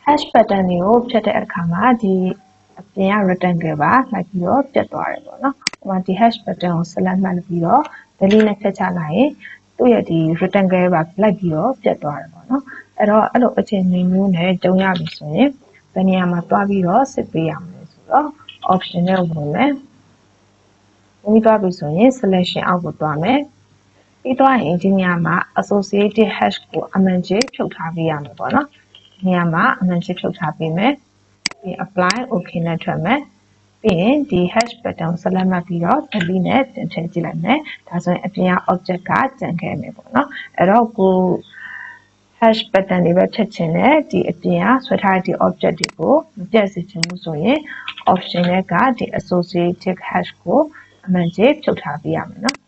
hash pattern တွေကိုဖြတ်တဲ့အခါမှာဒီအပြင်က rectangle ပါလိုက်ပြီးတော့ပြတ်သွားတယ်ပေါ့နော်။ဟိုမှာဒီ hash pattern ကို select မှတ်ပြီးတော့ delete နဲ့ဖြတ်ချလိုက်ရင်သူ့ရဲ့ဒီ rectangle ပါလိုက်ပြီးတော့ပြတ်သွားတယ်ပေါ့နော်။အဲ့တော့အဲ့လိုအခြေအနေမျိုးနဲ့ကြုံရပြီဆိုရင်ဘယ်နေရာမှာတွားပြီးတော့စစ်ပေးရမလဲဆိုတော့ option နဲ့ဝင်မယ်။ဝင်သွားပြီဆိုရင် selection အောက်ကိုတွားမယ်။ပြီးသွားရင်ဒီနေရာမှာ associated hash ကိုအမှန်ကြီးဖြုတ်ထားပေးရမယ်ပေါ့နော်။ဒီနေရာမှာအမှန်ကြီးဖြုတ်ထားပေးမယ်။ပြီး apply okay နဲ့ထွက်မယ်။ပြီးရင်ဒီ hash pattern ကို select မှတ်ပြီးတော့ delete နဲ့တင်ထည့်ကြည့်လိုက်မယ်။ဒါဆိုရင်အပြင်က object ကကျန်ခဲ့မယ်ပေါ့နော်။အဲ့တော့ကို hash pattern တွေပဲဖြတ်ချင်တယ်ဒီအပြင်ကဆွဲထားတဲ့ဒီ object တွေကိုမပြတ်စေချင်ဘူးဆိုရင် option နဲ့ကဒီ associated hash ကိုအမှန်ကြီးဖြုတ်ထားပေးရမယ်နော်